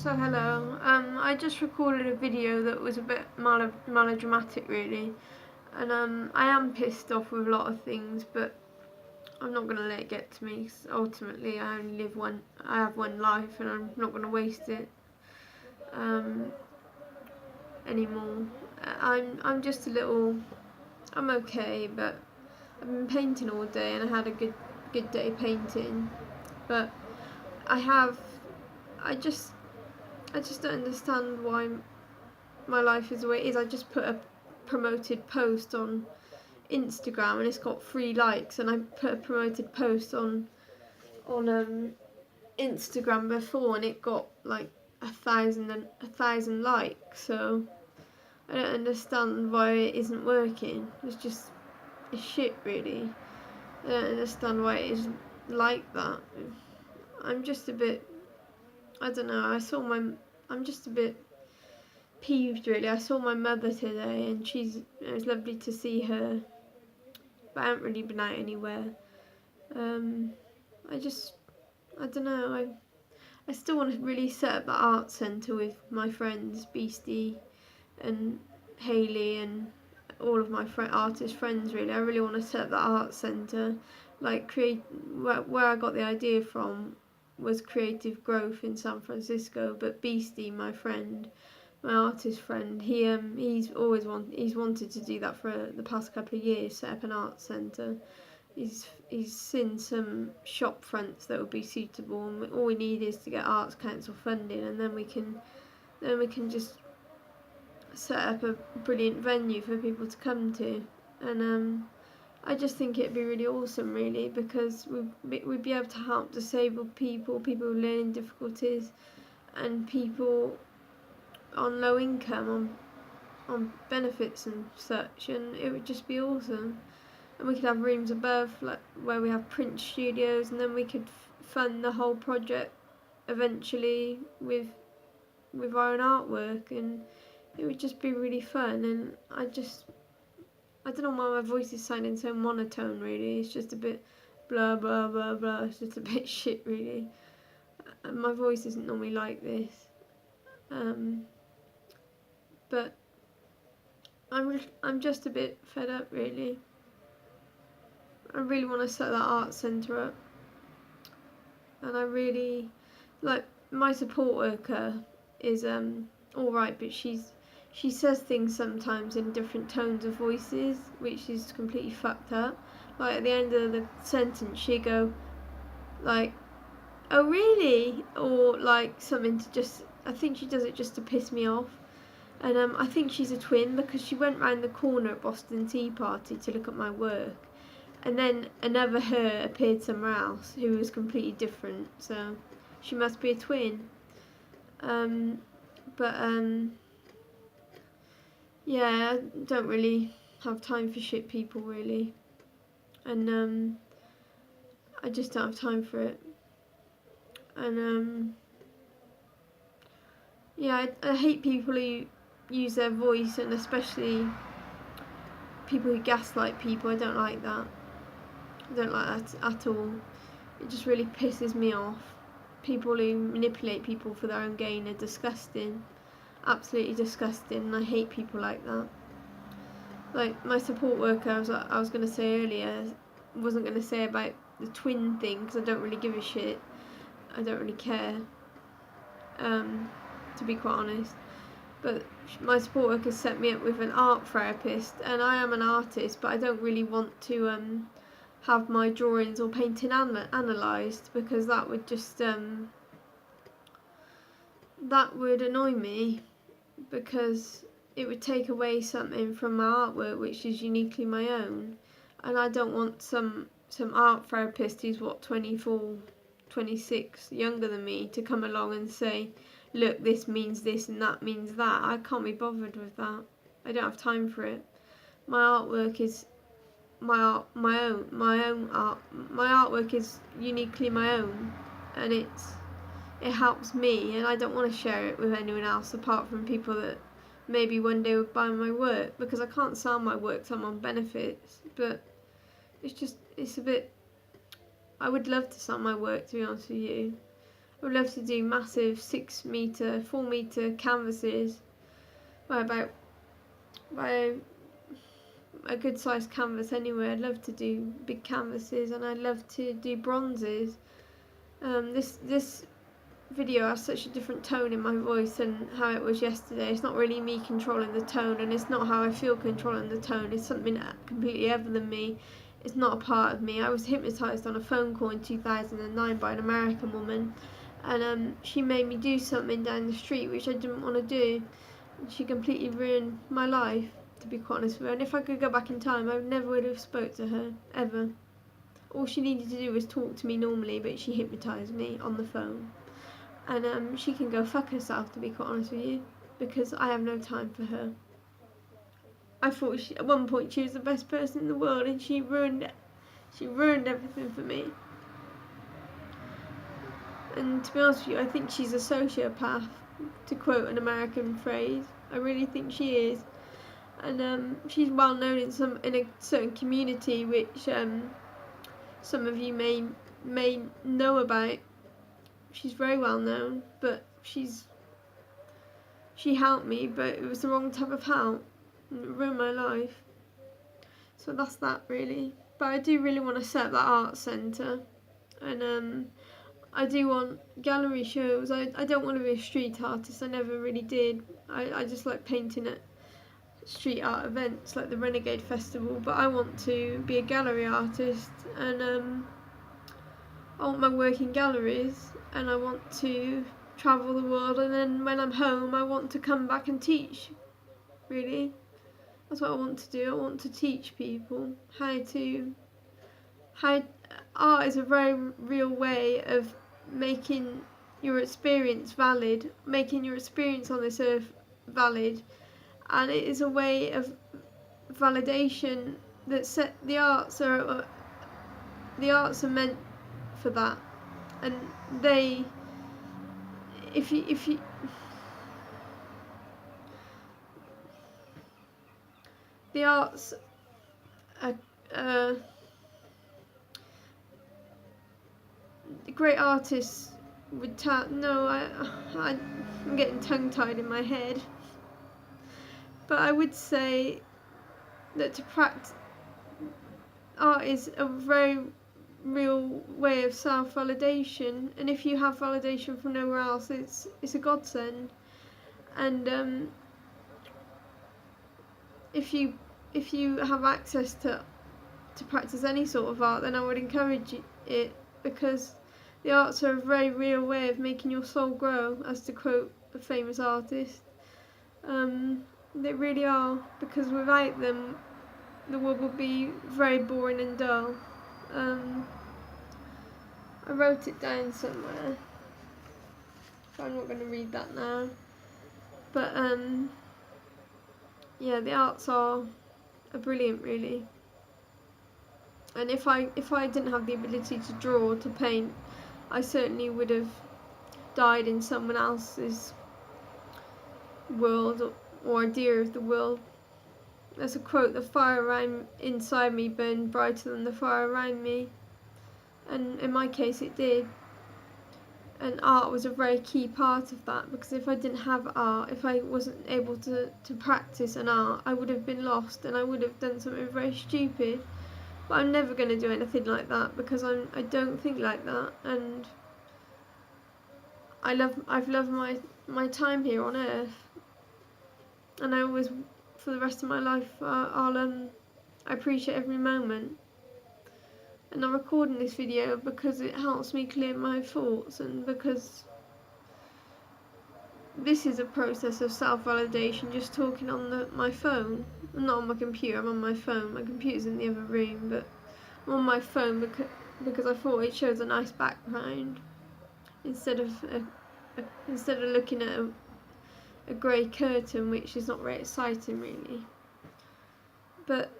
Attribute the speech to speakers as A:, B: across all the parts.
A: So hello, I just recorded a video that was a bit melodramatic really, and I am pissed off with a lot of things, but I'm not going to let it get to me, 'cause ultimately I have one life and I'm not going to waste it um, anymore. I'm just a little, I'm okay, but I've been painting all day and I had a good day painting, but I have, I just I just don't understand why my life is the way it is. I just put a promoted post on Instagram and it's got 3 likes, and I put a promoted post on Instagram before and it got like a thousand likes. So I don't understand why it isn't working. It's shit really. I don't understand why it isn't like that. I'm just a bit, I don't know. I'm just a bit peeved really. I saw my mother today and it was lovely to see her, but I haven't really been out anywhere. Um, I don't know, I still want to really set up the art centre with my friends, Beastie and Hayley and all of my artist friends really. I really want to set up the art centre, like where I got the idea from was Creative Growth in San Francisco, but Beastie, my friend, my artist friend, he's wanted to do that for the past couple of years, set up an art centre. He's seen some shop fronts that would be suitable, and all we need is to get Arts Council funding, and then we can just set up a brilliant venue for people to come to. And I just think it'd be really awesome, really, because we'd be able to help disabled people, people with learning difficulties, and people on low income, on benefits and such, and it would just be awesome. And we could have rooms above, like where we have print studios, and then we could fund the whole project eventually with our own artwork, and it would just be really fun. And I don't know why my voice is sounding so monotone really. It's just a bit blah blah blah blah. It's just a bit shit really. And my voice isn't normally like this. But I'm just a bit fed up really. I really want to set that art centre up, and I really like my support worker is alright, but she says things sometimes in different tones of voices, which is completely fucked up. Like at the end of the sentence she go like, oh really, or like something to just, I think she does it just to piss me off. And I think she's a twin, because she went round the corner at Boston Tea Party to look at my work, and then another her appeared somewhere else who was completely different, so she must be a twin. But yeah, I don't really have time for shit people really, and I just don't have time for it. And yeah, I hate people who use their voice, and especially people who gaslight people. I don't like that. I don't like that at all. It just really pisses me off. People who manipulate people for their own gain are disgusting. Absolutely disgusting, and I hate people like that. Like my support worker, I was going to say earlier, wasn't going to say about the twin thing, because I don't really give a shit. I don't really care, to be quite honest. But my support worker set me up with an art therapist, and I am an artist, but I don't really want to have my drawings or painting analysed, because that would just that would annoy me, because it would take away something from my artwork which is uniquely my own. And I don't want some art therapist who's 24, 26, younger than me, to come along and say, look, this means this and that means that. I can't be bothered with that. I don't have time for it. My artwork is my own art. My artwork is uniquely my own, and it helps me, and I don't want to share it with anyone else apart from people that maybe one day would buy my work, because I can't sell my work to someone on benefits. But it's a bit, I would love to sell my work, to be honest with you. I would love to do massive 6 metre, 4 metre canvases by a good sized canvas anyway. I'd love to do big canvases, and I'd love to do bronzes. This video has such a different tone in my voice than how it was yesterday. It's not really me controlling the tone, and it's not how I feel controlling the tone. It's something completely other than me. It's not a part of me. I was hypnotised on a phone call in 2009 by an American woman, and she made me do something down the street which I didn't want to do. She completely ruined my life, to be quite honest with her. And if I could go back in time, I never would have spoke to her, ever. All she needed to do was talk to me normally, but she hypnotised me on the phone. And she can go fuck herself, to be quite honest with you, because I have no time for her. I thought at one point she was the best person in the world, and she ruined it. She ruined everything for me. And to be honest with you, I think she's a sociopath, to quote an American phrase. I really think she is. And she's well known in a certain community, which some of you may know about. She's very well known, but she helped me, but it was the wrong type of help, and it ruined my life. So that's that, really. But I do really want to set up that art centre, and I do want gallery shows. I don't want to be a street artist. I never really did. I just like painting at street art events like the Renegade Festival, but I want to be a gallery artist, and I want my work in galleries, and I want to travel the world, and then when I'm home I want to come back and teach, really. That's what I want to do. I want to teach people how art is a very real way of making your experience valid, making your experience on this earth valid, and it is a way of validation that the arts are meant for that. And if you the arts are great artists would I'm getting tongue-tied in my head, but I would say that to practice art is a very real way of self-validation, and if you have validation from nowhere else, it's a godsend. And if you have access to practice any sort of art, then I would encourage it, because the arts are a very real way of making your soul grow, as to quote a famous artist. They really are, because without them the world would be very boring and dull. I wrote it down somewhere, but I'm not going to read that now. But yeah, the arts are brilliant, really. And if I didn't have the ability to draw, to paint, I certainly would have died in someone else's world or idea of the world. There's a quote: "The fire inside me burned brighter than the fire around me," and in my case it did. And art was a very key part of that, because if I didn't have art, if I wasn't able to practice an art, I would have been lost, and I would have done something very stupid. But I'm never going to do anything like that, because I don't think like that, and I've loved my time here on earth, and I always, for the rest of my life, I appreciate every moment. And I'm recording this video because it helps me clear my thoughts, and because this is a process of self-validation, just talking on my phone. I'm not on my computer, I'm on my phone. My computer's in the other room, but I'm on my phone because I thought it shows a nice background instead of looking at a grey curtain, which is not very exciting, really. But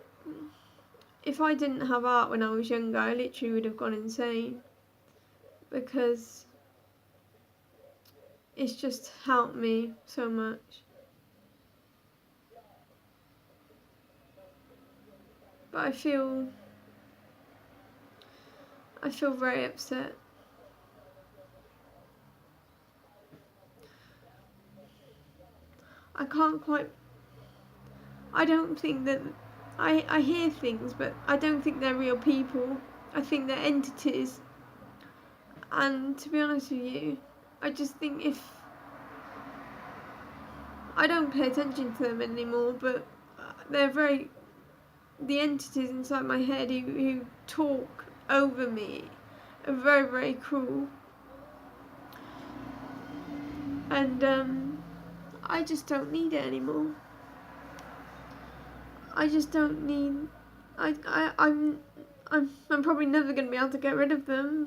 A: if I didn't have art when I was younger, I literally would have gone insane, because it's just helped me so much. But I feel very upset. I can't quite, I don't think that, I hear things, but I don't think they're real people. I think they're entities. And to be honest with you, I just think I don't pay attention to them anymore, but they're the entities inside my head who talk over me are very, very cruel. And I just don't need it anymore. I just don't need. I'm probably never gonna be able to get rid of them,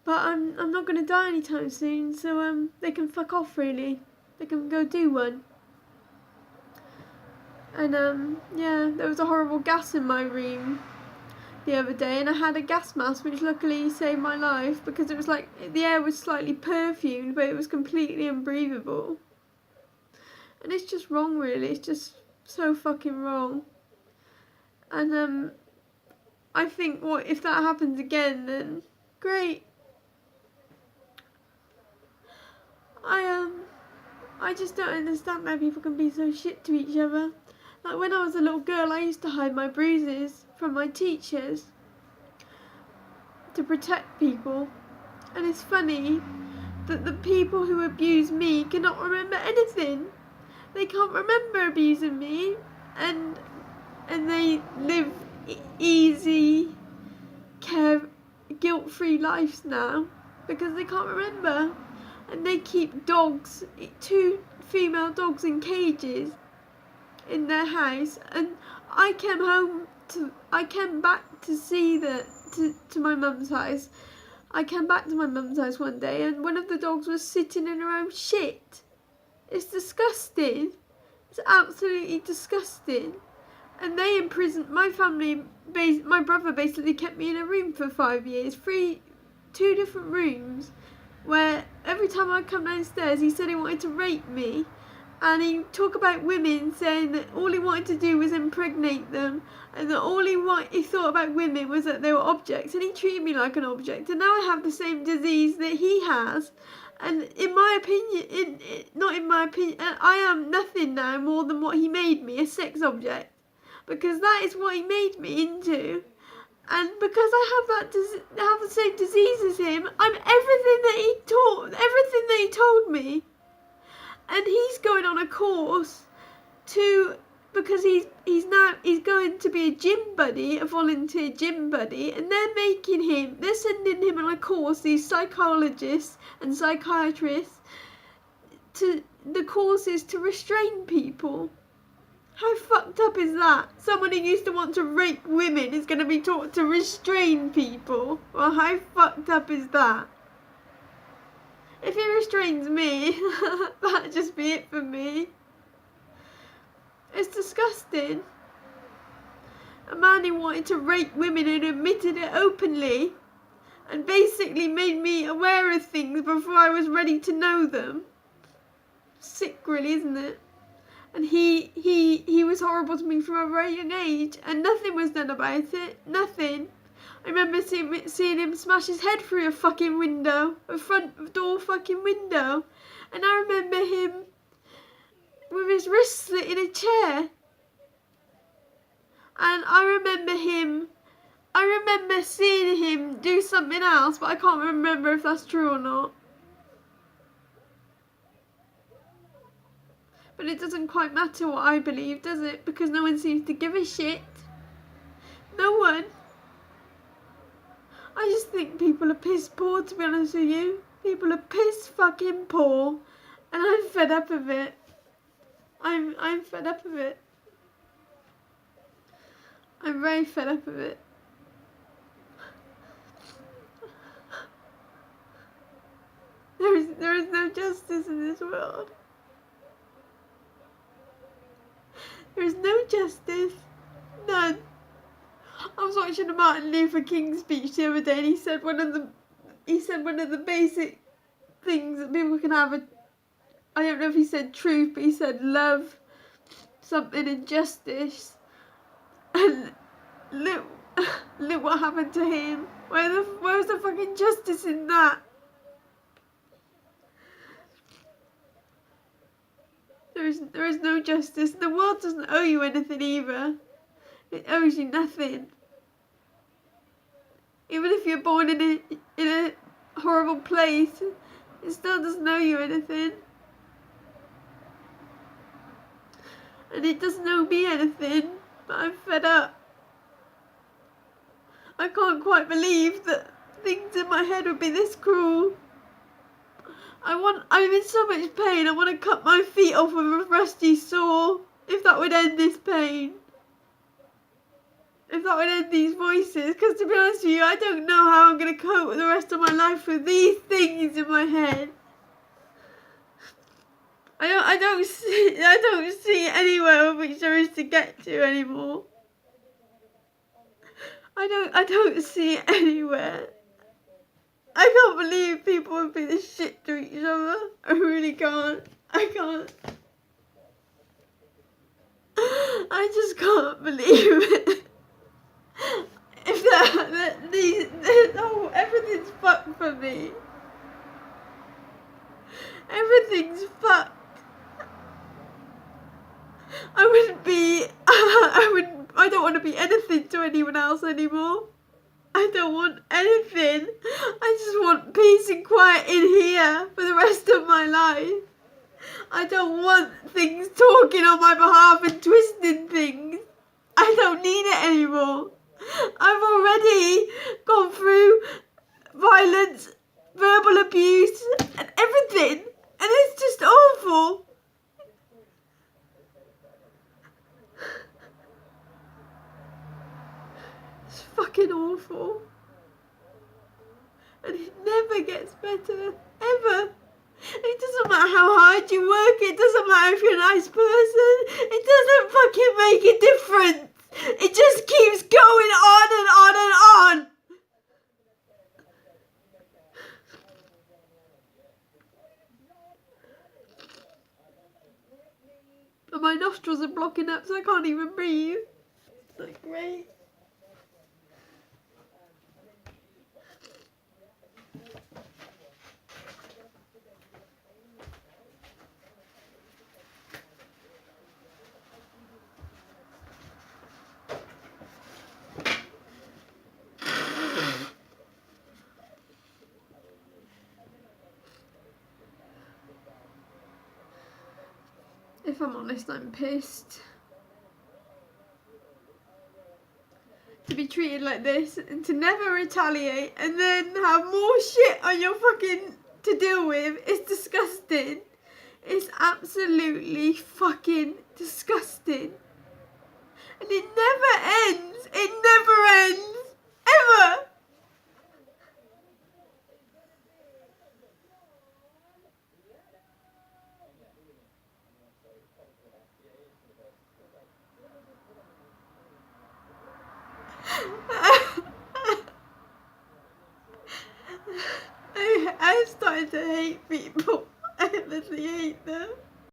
A: but I'm not gonna die anytime soon, so they can fuck off really. They can go do one. And yeah, there was a horrible gas in my room the other day, and I had a gas mask which luckily saved my life, because it was like the air was slightly perfumed but it was completely unbreathable. And it's just wrong really, it's just so fucking wrong. And I think what if that happens again, then great. I just don't understand how people can be so shit to each other. Like when I was a little girl, I used to hide my bruises from my teachers to protect people. And it's funny that the people who abuse me cannot remember anything. They can't remember abusing me, and they live easy, guilt-free lives now because they can't remember. And they keep dogs, 2 female dogs in cages in their house, and I came back to see to my mum's house. I came back to my mum's house one day, and one of the dogs was sitting in her own shit. It's disgusting. It's absolutely disgusting. And they imprisoned my family. My brother basically kept me in a room for 5 years, 2 different rooms, where every time I come downstairs he said he wanted to rape me, and he talked about women, saying that all he wanted to do was impregnate them, and that all he thought about women was that they were objects, and he treated me like an object. And now I have the same disease that he has, and in my opinion, not in my opinion, I am nothing now more than what he made me, a sex object, because that is what he made me into. And because I have the same disease as him, I'm everything that he told me. And he's going on a course because he's going to be a gym buddy, a volunteer gym buddy, and they're sending him on a course, these psychologists and psychiatrists, to the courses to restrain people. How fucked up is that? Someone who used to want to rape women is going to be taught to restrain people. Well, how fucked up is that? If he restrains me, that'd just be it for me. It's disgusting. A man who wanted to rape women and admitted it openly, and basically made me aware of things before I was ready to know them. Sick really, isn't it? And he was horrible to me from a very young age, and nothing was done about it. Nothing. I remember seeing him smash his head through a fucking window, a front door fucking window. And I remember him with his wrist slit in a chair. And I remember seeing him do something else, but I can't remember if that's true or not. But it doesn't quite matter what I believe, does it? Because no one seems to give a shit. No one. I just think people are piss poor, to be honest with you. People are piss fucking poor. And I'm fed up of it. I'm fed up of it. I'm very fed up of it. There is no justice in this world. There is no justice. None. I was watching a Martin Luther King speech the other day, and he said one of the basic things that people can have I don't know if he said truth, but he said love, something, and justice. And look what happened to him. Where's the fucking justice in that? There is no justice. The world doesn't owe you anything either. It owes you nothing. Even if you're born in a horrible place, it still doesn't owe you anything. And it doesn't owe me anything, but I'm fed up. I can't quite believe that things in my head would be this cruel. I'm in so much pain, I want to cut my feet off with a rusty saw, if that would end this pain. If that would end these voices, because to be honest with you, I don't know how I'm going to cope with the rest of my life with these things in my head. I don't see anywhere which there is to get to anymore. I don't see it anywhere. I can't believe people would be this shit to each other. I really can't. I can't. I just can't believe it. Everything's fucked for me. Everything's fucked. I don't want to be anything to anyone else anymore. I don't want anything. I just want peace and quiet in here for the rest of my life. I don't want things talking on my behalf and twisting things. I don't need it anymore. I've already gone through violence, verbal abuse, and everything. And it's just awful. It's fucking awful. And it never gets better. Ever. It doesn't matter how hard you work. It doesn't matter if you're a nice person. It doesn't fucking make a difference. It just keeps going on and on and on. And my nostrils are blocking up so I can't even breathe. It's not great. If I'm honest, I'm pissed. To be treated like this and to never retaliate and then have more shit on your fucking to deal with is disgusting. It's absolutely fucking disgusting. And it never ends. It never ends. Ever. I started to hate people. I literally hate them.